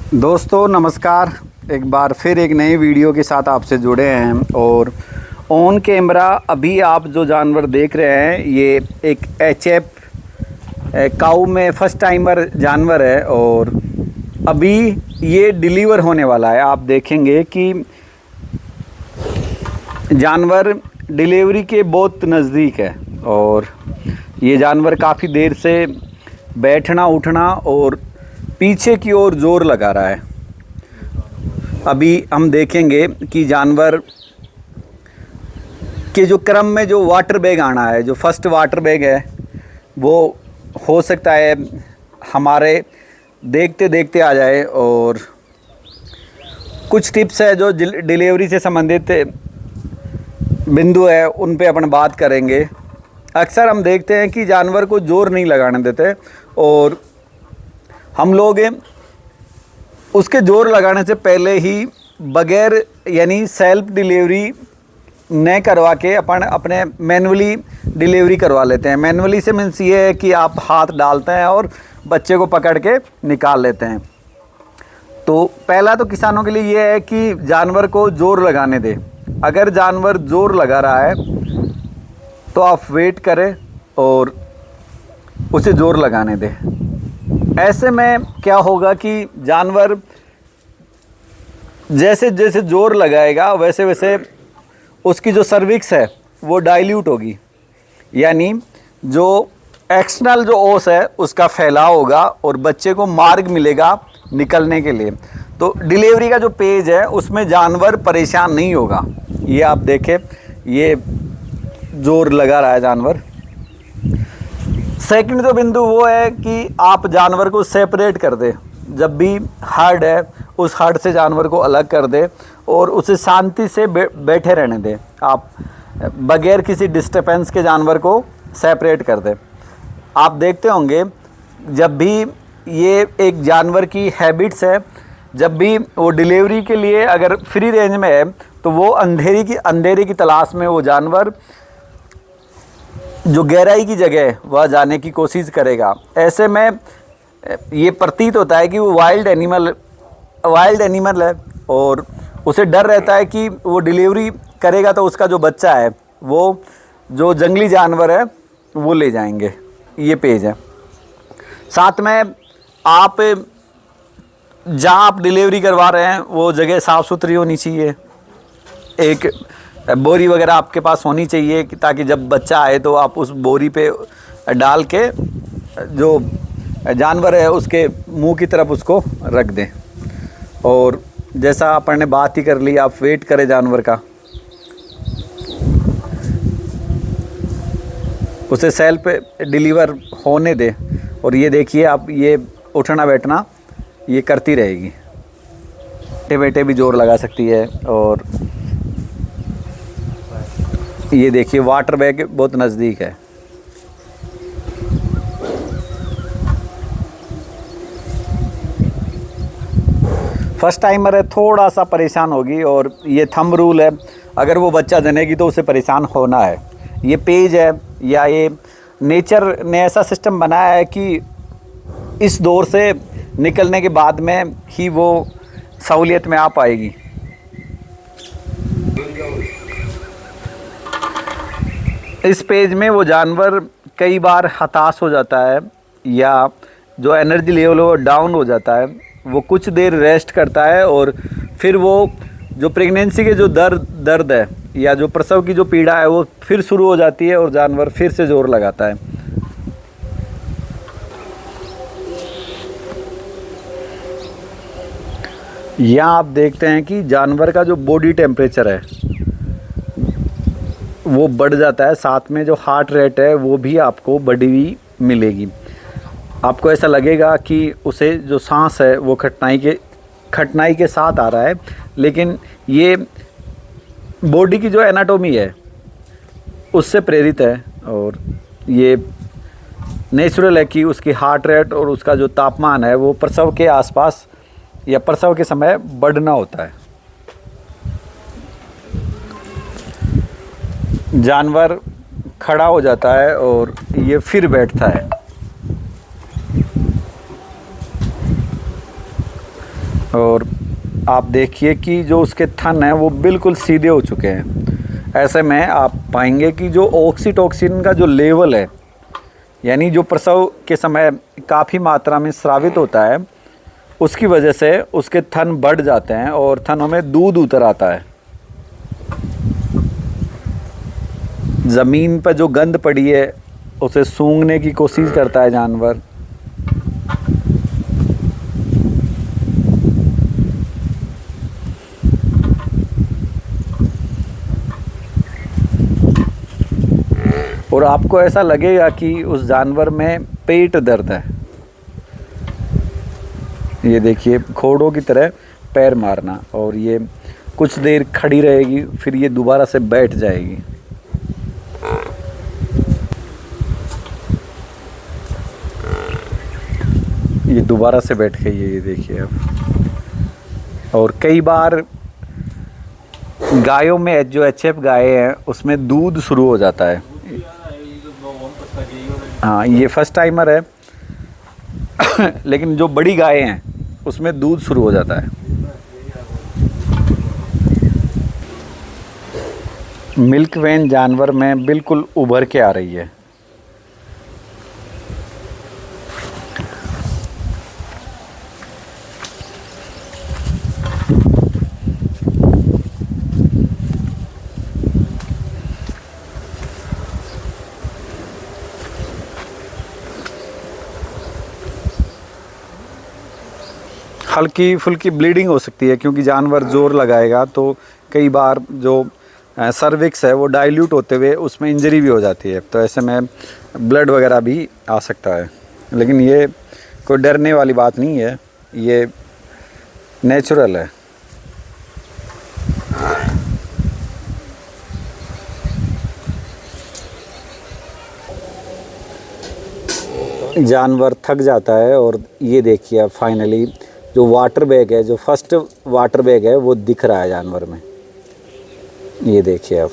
दोस्तों नमस्कार। एक बार फिर एक नई वीडियो के साथ आपसे जुड़े हैं और ऑन कैमरा अभी आप जो जानवर देख रहे हैं ये एक एचएफ काऊ में फर्स्ट टाइमर जानवर है और अभी ये डिलीवर होने वाला है। आप देखेंगे कि जानवर डिलीवरी के बहुत नज़दीक है और ये जानवर काफ़ी देर से बैठना उठना और पीछे की ओर जोर लगा रहा है। अभी हम देखेंगे कि जानवर के जो क्रम में जो वाटर बैग आना है, जो फर्स्ट वाटर बैग है, वो हो सकता है हमारे देखते देखते आ जाए। और कुछ टिप्स है जो डिलीवरी से संबंधित बिंदु है उन पे अपन बात करेंगे। अक्सर हम देखते हैं कि जानवर को जोर नहीं लगाने देते और हम लोग उसके जोर लगाने से पहले ही बगैर यानी सेल्फ डिलीवरी न करवा के अपन अपने मैनुअली डिलीवरी करवा लेते हैं। मैनुअली से मीन्स ये है कि आप हाथ डालते हैं और बच्चे को पकड़ के निकाल लेते हैं। तो पहला तो किसानों के लिए ये है कि जानवर को जोर लगाने दें। अगर जानवर जोर लगा रहा है तो आप वेट करें और उसे जोर लगाने दें। ऐसे में क्या होगा कि जानवर जैसे जैसे जोर लगाएगा वैसे वैसे उसकी जो सर्विक्स है वो डाइल्यूट होगी, यानी जो एक्सटर्नल जो ओस है उसका फैलाव होगा और बच्चे को मार्ग मिलेगा निकलने के लिए। तो डिलीवरी का जो पेज है उसमें जानवर परेशान नहीं होगा। ये आप देखें, ये जोर लगा रहा है जानवर। सेकंड जो बिंदु वो है कि आप जानवर को सेपरेट कर दें। जब भी हर्ड है उस हर्ड से जानवर को अलग कर दें और उसे शांति से बैठे रहने दें। आप बगैर किसी डिस्टर्बेंस के जानवर को सेपरेट कर दें। आप देखते होंगे जब भी ये एक जानवर की हैबिट्स है, जब भी वो डिलीवरी के लिए अगर फ्री रेंज में है तो वो अंधेरे की तलाश में वो जानवर जो गहराई की जगह है वह जाने की कोशिश करेगा। ऐसे में ये प्रतीत होता है कि वो वाइल्ड एनिमल है और उसे डर रहता है कि वो डिलीवरी करेगा तो उसका जो बच्चा है वो जो जंगली जानवर है वो ले जाएंगे। ये पेज है। साथ में आप जहाँ आप डिलीवरी करवा रहे हैं वो जगह साफ़ सुथरी होनी चाहिए। एक बोरी वगैरह आपके पास होनी चाहिए कि ताकि जब बच्चा आए तो आप उस बोरी पे डाल के जो जानवर है उसके मुंह की तरफ उसको रख दें। और जैसा अपन ने बात ही कर ली, आप वेट करें जानवर का, उसे सेल्फ डिलीवर होने दें। और ये देखिए आप, ये उठना बैठना ये करती रहेगी, बैठे बैठे भी जोर लगा सकती है। और ये देखिए वाटर बैग बहुत नज़दीक है। फर्स्ट टाइमर है, थोड़ा सा परेशान होगी और ये थंब रूल है, अगर वो बच्चा जनेगी तो उसे परेशान होना है। ये पेज है या ये नेचर ने ऐसा सिस्टम बनाया है कि इस दौर से निकलने के बाद में ही वो सहूलियत में आ पाएगी। इस पेज में वो जानवर कई बार हताश हो जाता है या जो एनर्जी लेवल वो डाउन हो जाता है, वो कुछ देर रेस्ट करता है और फिर वो जो प्रेगनेंसी के जो दर्द है या जो प्रसव की जो पीड़ा है वो फिर शुरू हो जाती है और जानवर फिर से जोर लगाता है। यहाँ आप देखते हैं कि जानवर का जो बॉडी टेम्परेचर है वो बढ़ जाता है, साथ में जो हार्ट रेट है वो भी आपको बढ़ी हुई मिलेगी। आपको ऐसा लगेगा कि उसे जो सांस है वो खटनाई के साथ आ रहा है, लेकिन ये बॉडी की जो एनाटॉमी है उससे प्रेरित है और ये नेचुरल है कि उसकी हार्ट रेट और उसका जो तापमान है वो प्रसव के आसपास या प्रसव के समय बढ़ना होता है। जानवर खड़ा हो जाता है और ये फिर बैठता है। और आप देखिए कि जो उसके थन हैं वो बिल्कुल सीधे हो चुके हैं। ऐसे में आप पाएंगे कि जो ऑक्सीटोसिन का जो लेवल है, यानी जो प्रसव के समय काफ़ी मात्रा में स्रावित होता है, उसकी वजह से उसके थन बढ़ जाते हैं और थनों में दूध उतर आता है। ज़मीन पर जो गंद पड़ी है उसे सूंघने की कोशिश करता है जानवर। और आपको ऐसा लगेगा कि उस जानवर में पेट दर्द है। ये देखिए, घोड़ों की तरह पैर मारना, और ये कुछ देर खड़ी रहेगी, फिर ये दोबारा से बैठ जाएगी। ये दोबारा से बैठ गई है, ये देखिए अब। और कई बार गायों में जो HF गाय हैं उसमें दूध शुरू हो जाता है। हाँ, ये फर्स्ट टाइमर है लेकिन जो बड़ी गायें हैं उसमें दूध शुरू हो जाता है। मिल्क वैन जानवर में बिल्कुल उभर के आ रही है। हल्की फुल्की ब्लीडिंग हो सकती है क्योंकि जानवर ज़ोर लगाएगा तो कई बार जो सर्विक्स है वो डाइल्यूट होते हुए उसमें इंजरी भी हो जाती है, तो ऐसे में ब्लड वगैरह भी आ सकता है। लेकिन ये कोई डरने वाली बात नहीं है, ये नेचुरल है। जानवर थक जाता है और ये देखिए अब फाइनली जो वाटर बैग है, जो फर्स्ट वाटर बैग है वो दिख रहा है जानवर में। ये देखिए अब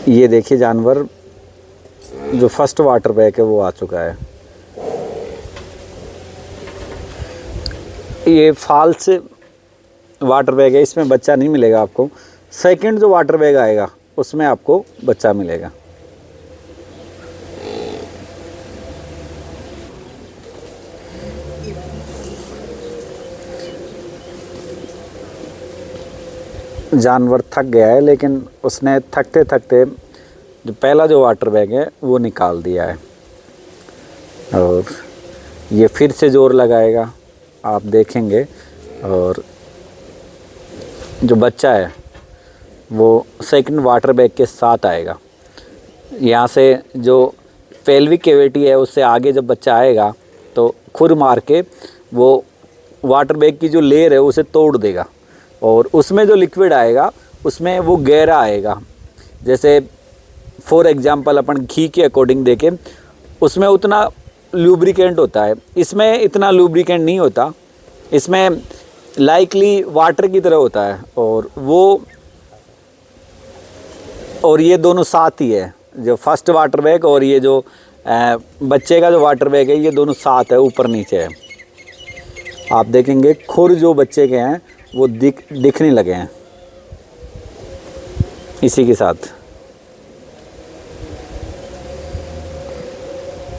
ये देखिए जानवर जो फर्स्ट वाटर बैग है वो आ चुका है। ये फॉल्स वाटर बैग है, इसमें बच्चा नहीं मिलेगा आपको। सेकंड जो वाटर बैग आएगा उसमें आपको बच्चा मिलेगा। जानवर थक गया है लेकिन उसने थकते थकते जो पहला जो वाटर बैग है वो निकाल दिया है और ये फिर से जोर लगाएगा, आप देखेंगे। और जो बच्चा है वो सेकंड वाटर बैग के साथ आएगा। यहाँ से जो पेल्विक कैविटी है उससे आगे जब बच्चा आएगा तो खुर मार के वो वाटर बैग की जो लेयर है उसे तोड़ देगा और उसमें जो लिक्विड आएगा उसमें वो गहरा आएगा। जैसे फॉर एग्जांपल अपन घी के अकॉर्डिंग देखें, उसमें उतना लुब्रिकेंट होता है, इसमें इतना लुब्रिकेंट नहीं होता, इसमें लाइकली वाटर की तरह होता है। और ये दोनों साथ ही है, जो फर्स्ट वाटर बैग और ये जो बच्चे का जो वाटर बैग है ये दोनों साथ है, ऊपर नीचे है। आप देखेंगे खुर जो बच्चे के हैं वो दिखने लगे हैं इसी के साथ।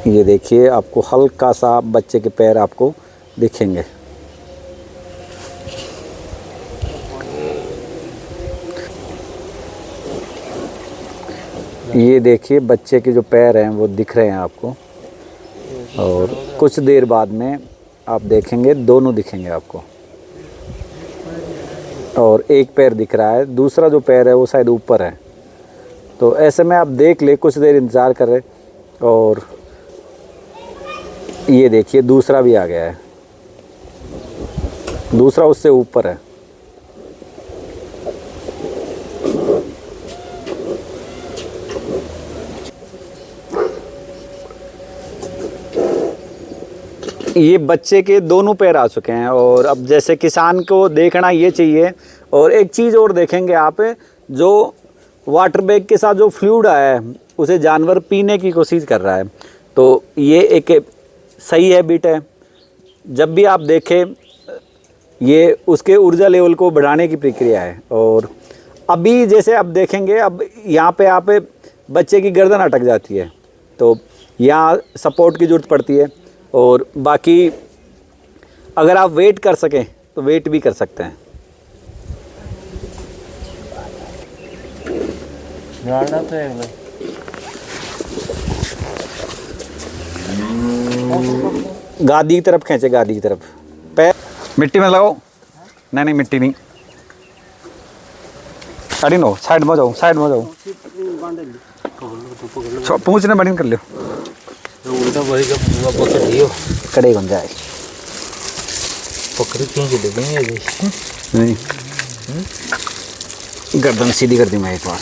ये देखिए आपको हल्का सा बच्चे के पैर आपको दिखेंगे। ये देखिए बच्चे के जो पैर हैं वो दिख रहे हैं आपको, और कुछ देर बाद में आप देखेंगे दोनों दिखेंगे आपको। और एक पैर दिख रहा है, दूसरा जो पैर है वो शायद ऊपर है। तो ऐसे में आप देख ले, कुछ देर इंतज़ार करें। और ये देखिए दूसरा भी आ गया है, दूसरा उससे ऊपर है। ये बच्चे के दोनों पैर आ चुके हैं। और अब जैसे किसान को देखना ये चाहिए। और एक चीज़ और देखेंगे आप, जो वाटर बैग के साथ जो फ्लूइड आया है उसे जानवर पीने की कोशिश कर रहा है। तो ये एक सही हैबिट है। जब भी आप देखें, ये उसके ऊर्जा लेवल को बढ़ाने की प्रक्रिया है। और अभी जैसे आप देखेंगे, अब यहाँ पे आप बच्चे की गर्दन अटक जाती है, तो यहाँ सपोर्ट की ज़रूरत पड़ती है। और बाकी अगर आप वेट कर सकें तो वेट भी कर सकते हैं। गादी की तरफ खींचे, गादी की तरफ। पैर मिट्टी में लगाओ। नहीं नहीं, मिट्टी नहीं। अरे नो, साइड में जाओ, साइड में जाओ। पूछने बड़ी कर लो, कड़े बन जाए। पकड़ी खींच देंगे नहीं, गर्दन सीधी कर दी मैं एक बार।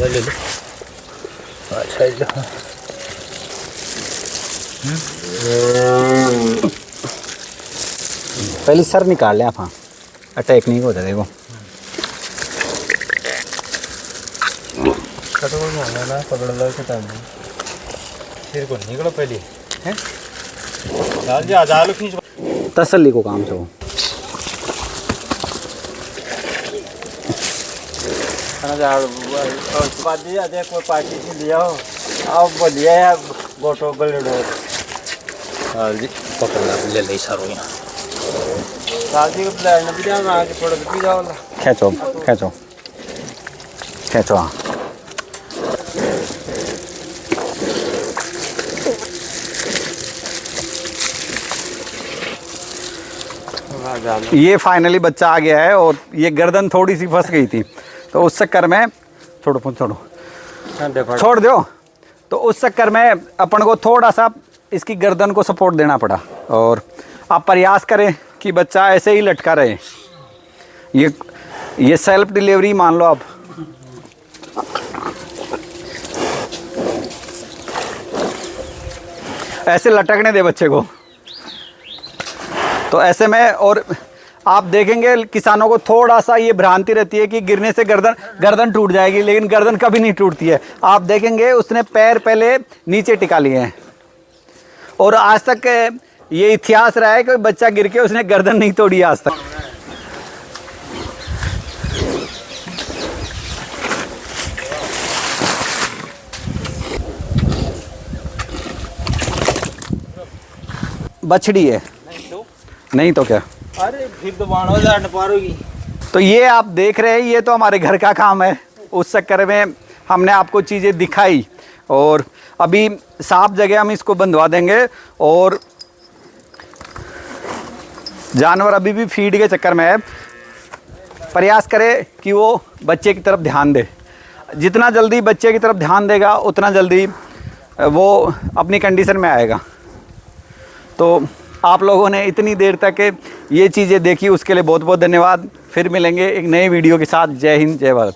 ले लो। अच्छा पहले सर निकाल लें आप। हाँ, अटैक नहीं होता। देखो ना पकड़ लो के तब फिर को निकलो पहले हैं। डाल जा जालो खींच। तसल्ली को काम से कोई पार्टी से लिया हो आप बोलिए यार गोटो बल्लो। हाँ जी, पकड़ना ले ले सारो यहाँ। राजी को प्लान भी जाना आगे थोड़ा भी जाओ ना। खींचो खींचो खींचो। हाँ, ये फाइनली बच्चा आ गया है। और ये गर्दन थोड़ी सी फंस गई थी, तो उस चक्कर में छोड़ दो। तो उस चक्कर में अपन को थोड़ा सा इसकी गर्दन को सपोर्ट देना पड़ा। और आप प्रयास करें कि बच्चा ऐसे ही लटका रहे। ये सेल्फ डिलीवरी मान लो आप। ऐसे लटकने दे बच्चे को। तो ऐसे में, और आप देखेंगे किसानों को थोड़ा सा ये भ्रांति रहती है कि गिरने से गर्दन टूट जाएगी, लेकिन गर्दन कभी नहीं टूटती है। आप देखेंगे उसने पैर पहले नीचे टिका लिए हैं। और आज तक ये इतिहास रहा है कि बच्चा गिर के उसने गर्दन नहीं तोड़ी आज तक। बछड़ी है नहीं तो क्या। अरे फिर तो बाण हो जाए पारोगी। तो ये आप देख रहे हैं, ये तो हमारे घर का काम है। उस चक्कर में हमने आपको चीज़ें दिखाई। और अभी साफ जगह हम इसको बंधवा देंगे। और जानवर अभी भी फीड के चक्कर में है। प्रयास करें कि वो बच्चे की तरफ ध्यान दे। जितना जल्दी बच्चे की तरफ ध्यान देगा उतना जल्दी वो अपनी कंडीशन में आएगा। तो आप लोगों ने इतनी देर तक ये चीज़ें देखी, उसके लिए बहुत बहुत धन्यवाद। फिर मिलेंगे एक नए वीडियो के साथ। जय हिंद, जय भारत।